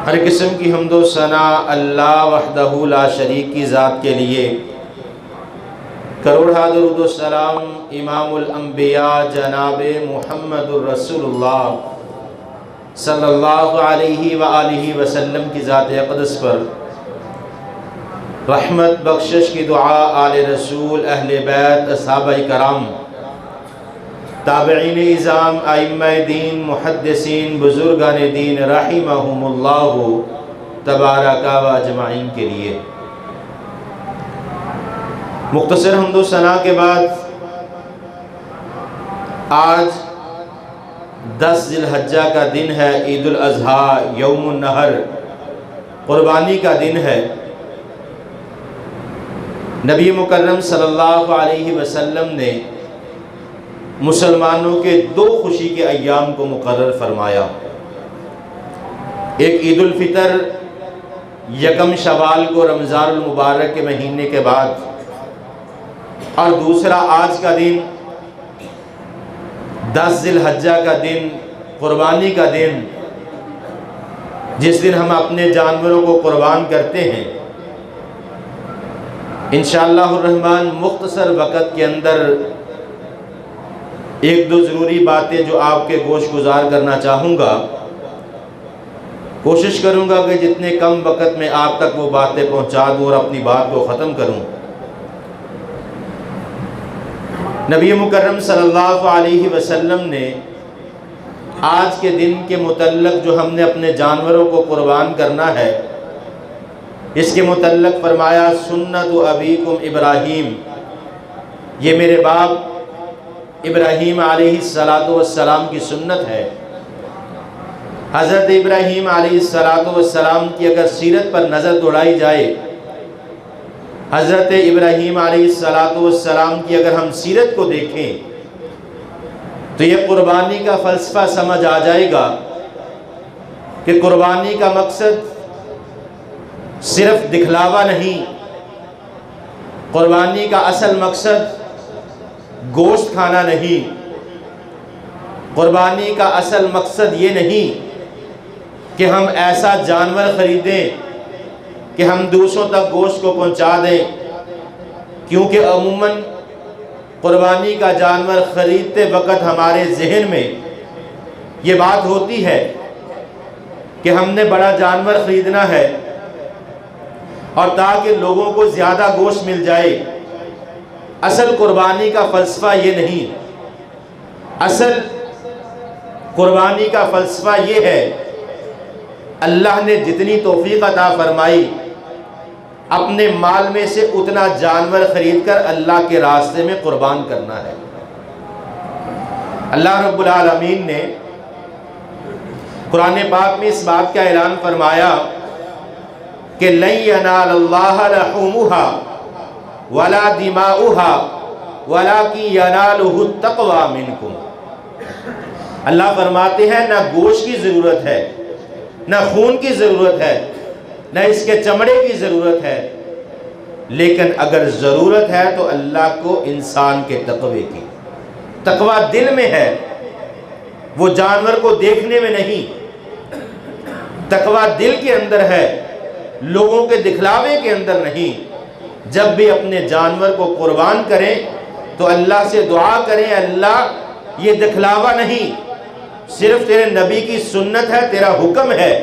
ہر قسم کی حمد و ثنا اللہ وحدہ لا شریک کی ذات کے لیے، کروڑ درود و سلام امام الانبیاء جناب محمد الرسول اللہ صلی اللہ علیہ وآلہ وسلم کی ذات اقدس پر، رحمت بخشش کی دعا آل رسول، اہل بیت، اصحابہ کرام، تابعین اعظام، ائمہ دین، محدثین، بزرگان دین رحمہم اللہ تبارک و اجمعین کے لیے۔ مختصر حمد و ثنا کے بعد آج 10 ذی الحجہ کا دن ہے، عید الاضحیٰ، یوم النحر، قربانی کا دن ہے۔ نبی مکرم صلی اللہ علیہ وسلم نے مسلمانوں کے 2 خوشی کے ایام کو مقرر فرمایا، ایک عید الفطر یکم شوال کو رمضان المبارک کے مہینے کے بعد، اور دوسرا آج کا دن 10 ذی الحجہ کا دن، قربانی کا دن، جس دن ہم اپنے جانوروں کو قربان کرتے ہیں۔ انشاءاللہ الرحمن مختصر وقت کے اندر 1-2 ضروری باتیں جو آپ کے گوش گزار کرنا چاہوں گا، کوشش کروں گا کہ جتنے کم وقت میں آپ تک وہ باتیں پہنچا دوں اور اپنی بات کو ختم کروں۔ نبی مکرم صلی اللہ علیہ وسلم نے آج کے دن کے متعلق جو ہم نے اپنے جانوروں کو قربان کرنا ہے، اس کے متعلق فرمایا سنت ابیکم ابراہیم، یہ میرے باپ ابراہیم علیہ السلام کی سنت ہے۔ حضرت ابراہیم علیہ السلام کی اگر سیرت پر نظر دوڑائی جائے، حضرت ابراہیم علیہ السلام کی اگر ہم سیرت کو دیکھیں تو یہ قربانی کا فلسفہ سمجھ آ جائے گا کہ قربانی کا مقصد صرف دکھلاوا نہیں، قربانی کا اصل مقصد گوشت کھانا نہیں، قربانی کا اصل مقصد یہ نہیں کہ ہم ایسا جانور خریدیں کہ ہم دوسروں تک گوشت کو پہنچا دیں، کیونکہ عموماً قربانی کا جانور خریدتے وقت ہمارے ذہن میں یہ بات ہوتی ہے کہ ہم نے بڑا جانور خریدنا ہے اور تاکہ لوگوں کو زیادہ گوشت مل جائے۔ اصل قربانی کا فلسفہ یہ نہیں، اصل قربانی کا فلسفہ یہ ہے اللہ نے جتنی توفیق عطا فرمائی، اپنے مال میں سے اتنا جانور خرید کر اللہ کے راستے میں قربان کرنا ہے۔ اللہ رب العالمین نے قرآن پاک میں اس بات کا اعلان فرمایا کہ لَن يَنَالَ اللَّهَ لَحُومُهَا وَلَا دِمَاؤُهَا وَلَكِنْ يَنَالُهُ التَّقْوَى مِنْكُمْ۔ اللہ فرماتے ہیں نہ گوشت کی ضرورت ہے، نہ خون کی ضرورت ہے، نہ اس کے چمڑے کی ضرورت ہے، لیکن اگر ضرورت ہے تو اللہ کو انسان کے تقوی کی۔ تقوی دل میں ہے، وہ جانور کو دیکھنے میں نہیں، تقوی دل کے اندر ہے، لوگوں کے دکھلاوے کے اندر نہیں۔ جب بھی اپنے جانور کو قربان کریں تو اللہ سے دعا کریں، اللہ یہ دکھلاوا نہیں، صرف تیرے نبی کی سنت ہے، تیرا حکم ہے،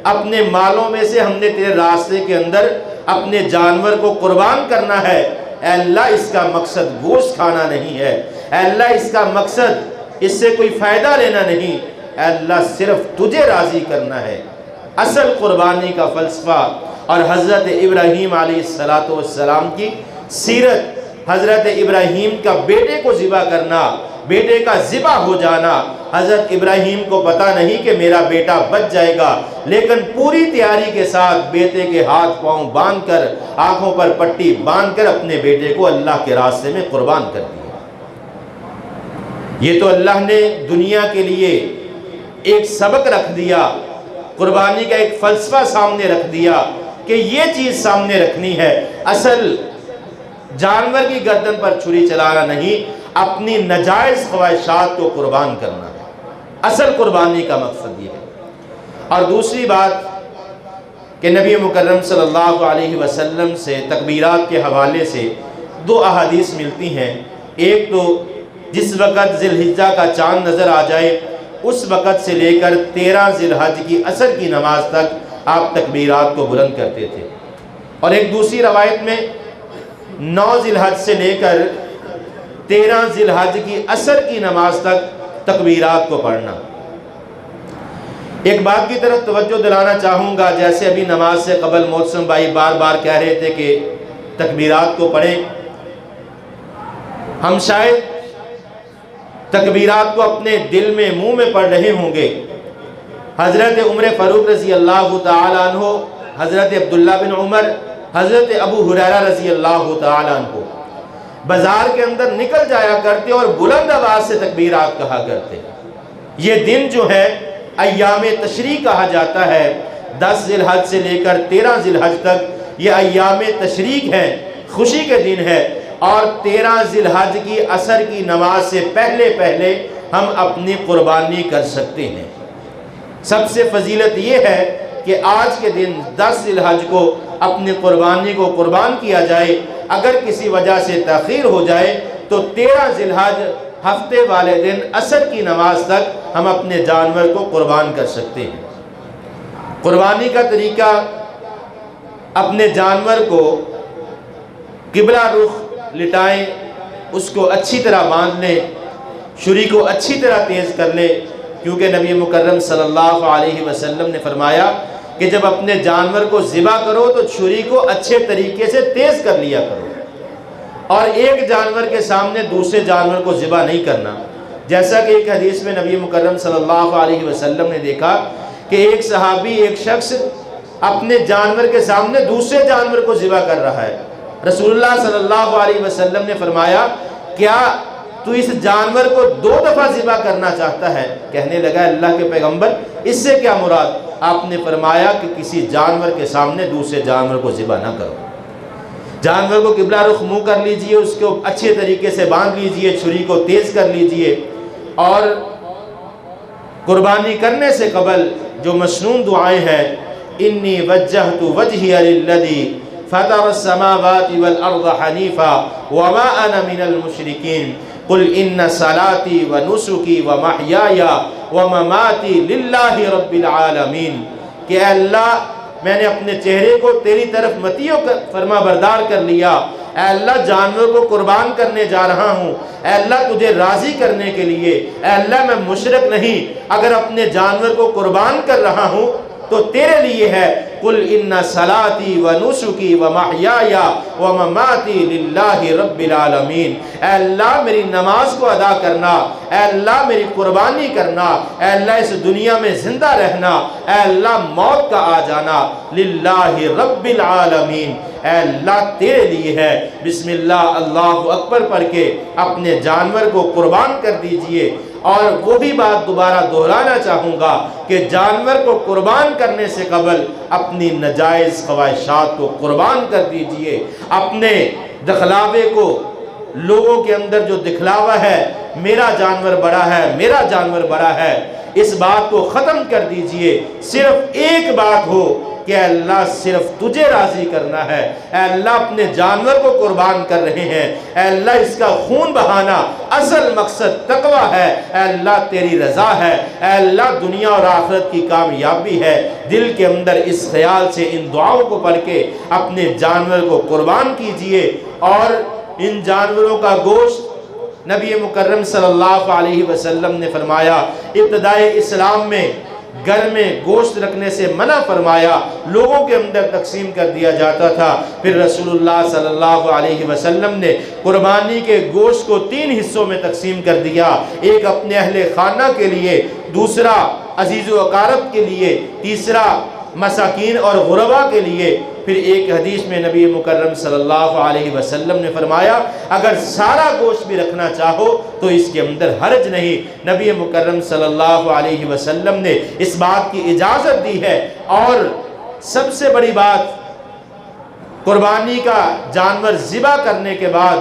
اپنے مالوں میں سے ہم نے تیرے راستے کے اندر اپنے جانور کو قربان کرنا ہے۔ اے اللہ اس کا مقصد گوشت کھانا نہیں ہے، اے اللہ اس کا مقصد اس سے کوئی فائدہ لینا نہیں، اے اللہ صرف تجھے راضی کرنا ہے۔ اصل قربانی کا فلسفہ اور حضرت ابراہیم علیہ السلام کی سیرت، حضرت ابراہیم کا بیٹے کو ذبح کرنا، بیٹے کا ذبح ہو جانا، حضرت ابراہیم کو پتہ نہیں کہ میرا بیٹا بچ جائے گا، لیکن پوری تیاری کے ساتھ بیٹے کے ہاتھ پاؤں باندھ کر، آنکھوں پر پٹی باندھ کر اپنے بیٹے کو اللہ کے راستے میں قربان کر دیا۔ یہ تو اللہ نے دنیا کے لیے ایک سبق رکھ دیا، قربانی کا ایک فلسفہ سامنے رکھ دیا کہ یہ چیز سامنے رکھنی ہے، اصل جانور کی گردن پر چھری چلانا نہیں، اپنی ناجائز خواہشات کو قربان کرنا ہے۔ اصل قربانی کا مقصد یہ ہے۔ اور دوسری بات، کہ نبی مکرم صلی اللہ علیہ وسلم سے تکبیرات کے حوالے سے دو احادیث ملتی ہیں۔ ایک تو جس وقت ذی الحجہ کا چاند نظر آ جائے اس وقت سے لے کر 13 ذی الحج کی عصر کی نماز تک آپ تکبیرات کو بلند کرتے تھے، اور ایک دوسری روایت میں 9 ذی الحج سے لے کر 13 ذی الحج کی عصر کی نماز تک تکبیرات کو پڑھنا۔ ایک بات کی طرف توجہ دلانا چاہوں گا، جیسے ابھی نماز سے قبل محتسم بھائی بار بار کہہ رہے تھے کہ تکبیرات کو پڑھیں، ہم شاید تکبیرات کو اپنے دل میں منہ میں پڑھ رہے ہوں گے۔ حضرت عمر فاروق رضی اللہ تعالی عنہ، حضرت عبداللہ بن عمر، حضرت ابو ہریرہ رضی اللہ تعالی عنہ بازار کے اندر نکل جایا کرتے اور بلند آواز سے تکبیرات کہا کرتے۔ یہ دن جو ہے ایام تشریق کہا جاتا ہے، 10 ذی الحج سے لے کر 13 ذی الحج تک یہ ایام تشریق ہیں، خوشی کے دن ہے، اور 13 ذی الحج کی عصر کی نماز سے پہلے ہم اپنی قربانی کر سکتے ہیں۔ سب سے فضیلت یہ ہے کہ آج کے دن 10 ذی الحج کو اپنی قربانی کو قربان کیا جائے۔ اگر کسی وجہ سے تاخیر ہو جائے تو 13 ذی الحج ہفتے والے دن عصر کی نماز تک ہم اپنے جانور کو قربان کر سکتے ہیں۔ قربانی کا طریقہ، اپنے جانور کو قبلہ رخ لٹائیں، اس کو اچھی طرح باندھ لیں، چھری کو اچھی طرح تیز کر لیں، کیونکہ نبی مکرم صلی اللہ علیہ وسلم نے فرمایا کہ جب اپنے جانور کو ذبح کرو تو چھری کو اچھے طریقے سے تیز کر لیا کرو، اور ایک جانور کے سامنے دوسرے جانور کو ذبح نہیں کرنا۔ جیسا کہ ایک حدیث میں نبی مکرم صلی اللہ علیہ وسلم نے دیکھا کہ ایک صحابی، ایک شخص اپنے جانور کے سامنے دوسرے جانور کو ذبح کر رہا ہے۔ رسول اللہ صلی اللہ علیہ وسلم نے فرمایا کیا تو اس جانور کو 2 دفعہ ذبح کرنا چاہتا ہے؟ کہنے لگا اللہ کے پیغمبر اس سے کیا مراد؟ آپ نے فرمایا کہ کسی جانور کے سامنے دوسرے جانور کو ذبح نہ کرو، جانور کو قبلہ رخ منہ کر لیجئے، اس کو اچھے طریقے سے باندھ لیجئے، چھری کو تیز کر لیجئے، اور قربانی کرنے سے قبل جو مسنون دعائیں ہیں، انی وجہت وجہی للذی فطر السماوات والارض حنیفا وما انا من المشرکین قل ان صلاتی ونسکی ومحیای ومماتی للہ رب العالمین، کہ اے اللہ میں نے اپنے چہرے کو تیری طرف متیو فرما بردار کر لیا، اے اللہ جانور کو قربان کرنے جا رہا ہوں، اے اللہ تجھے راضی کرنے کے لیے، اے اللہ میں مشرک نہیں، اگر اپنے جانور کو قربان کر رہا ہوں تو تیرے لیے ہے۔ قل ان صلاتی ونسکی ومحیای ومماتی للہ رب العالمین، اے اللہ میری نماز کو ادا کرنا، اے اللہ میری قربانی کرنا، اے اللہ اس دنیا میں زندہ رہنا، اے اللہ موت کا آ جانا، للہ رب العالمین، اے اللہ تیرے لیے ہے۔ بسم اللہ اللہ اکبر پڑھ کے اپنے جانور کو قربان کر دیجئے۔ اور وہ بھی بات دوبارہ دہرانا چاہوں گا کہ جانور کو قربان کرنے سے قبل اپنی ناجائز خواہشات کو قربان کر دیجئے، اپنے دکھلاوے کو، لوگوں کے اندر جو دکھلاوا ہے میرا جانور بڑا ہے، میرا جانور بڑا ہے، اس بات کو ختم کر دیجئے۔ صرف ایک بات ہو کہ اے اللہ صرف تجھے راضی کرنا ہے، اے اللہ اپنے جانور کو قربان کر رہے ہیں، اے اللہ اس کا خون بہانا اصل مقصد تقوی ہے، اے اللہ تیری رضا ہے، اے اللہ دنیا اور آخرت کی کامیابی ہے۔ دل کے اندر اس خیال سے ان دعاؤں کو پڑھ کے اپنے جانور کو قربان کیجئے۔ اور ان جانوروں کا گوشت نبی مکرم صلی اللہ علیہ وسلم نے فرمایا، ابتدائے اسلام میں گھر میں گوشت رکھنے سے منع فرمایا، لوگوں کے اندر تقسیم کر دیا جاتا تھا۔ پھر رسول اللہ صلی اللہ علیہ وسلم نے قربانی کے گوشت کو 3 حصوں میں تقسیم کر دیا، ایک اپنے اہل خانہ کے لیے، دوسرا عزیز و اقارب کے لیے، تیسرا مساکین اور غربا کے لیے۔ پھر ایک حدیث میں نبی مکرم صلی اللہ علیہ وسلم نے فرمایا اگر سارا گوشت بھی رکھنا چاہو تو اس کے اندر حرج نہیں۔ نبی مکرم صلی اللہ علیہ وسلم نے اس بات کی اجازت دی ہے۔ اور سب سے بڑی بات، قربانی کا جانور ذبح کرنے کے بعد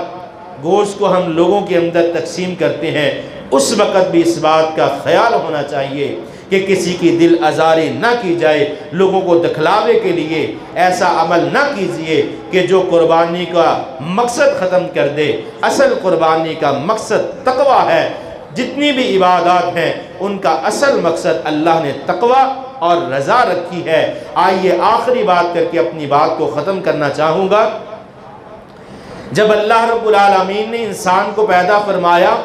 گوشت کو ہم لوگوں کے اندر تقسیم کرتے ہیں، اس وقت بھی اس بات کا خیال ہونا چاہیے کہ کسی کی دل آزاری نہ کی جائے، لوگوں کو دکھلاوے کے لیے ایسا عمل نہ کیجئے کہ جو قربانی کا مقصد ختم کر دے۔ اصل قربانی کا مقصد تقوی ہے۔ جتنی بھی عبادات ہیں ان کا اصل مقصد اللہ نے تقوی اور رضا رکھی ہے۔ آئیے آخری بات کر کے اپنی بات کو ختم کرنا چاہوں گا۔ جب اللہ رب العالمین نے انسان کو پیدا فرمایا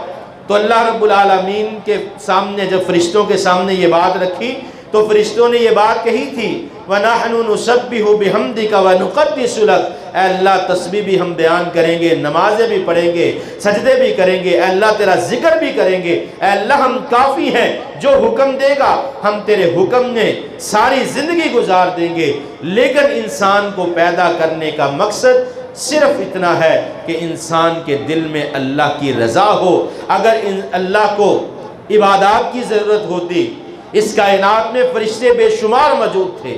تو اللہ رب العالمین کے سامنے، جب فرشتوں کے سامنے یہ بات رکھی تو فرشتوں نے یہ بات کہی تھی وَنَحْنُ نُسَبِّحُ بِحَمْدِكَ وَنُقَدِّسُ لَكَ، اے اللہ تسبیح بھی ہم بیان کریں گے، نمازیں بھی پڑھیں گے، سجدے بھی کریں گے، اے اللہ تیرا ذکر بھی کریں گے، اے اللہ ہم کافی ہیں، جو حکم دے گا ہم تیرے حکم نے ساری زندگی گزار دیں گے۔ لیکن انسان کو پیدا کرنے کا مقصد صرف اتنا ہے کہ انسان کے دل میں اللہ کی رضا ہو۔ اگر اللہ کو عبادات کی ضرورت ہوتی، اس کائنات میں فرشتے بے شمار موجود تھے،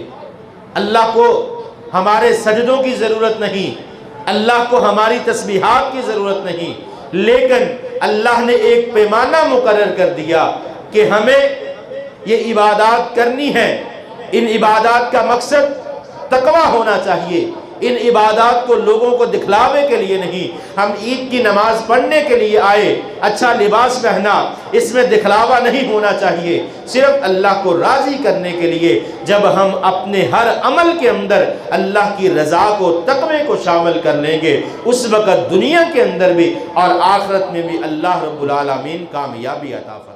اللہ کو ہمارے سجدوں کی ضرورت نہیں، اللہ کو ہماری تسبیحات کی ضرورت نہیں، لیکن اللہ نے ایک پیمانہ مقرر کر دیا کہ ہمیں یہ عبادات کرنی ہے۔ ان عبادات کا مقصد تقوی ہونا چاہیے، ان عبادات کو لوگوں کو دکھلاوے کے لیے نہیں۔ ہم عید کی نماز پڑھنے کے لیے آئے، اچھا لباس پہنا، اس میں دکھلاوا نہیں ہونا چاہیے، صرف اللہ کو راضی کرنے کے لیے۔ جب ہم اپنے ہر عمل کے اندر اللہ کی رضا کو، تقوی کو شامل کر لیں گے، اس وقت دنیا کے اندر بھی اور آخرت میں بھی اللہ رب العالمین کامیابی عطا فرمائے۔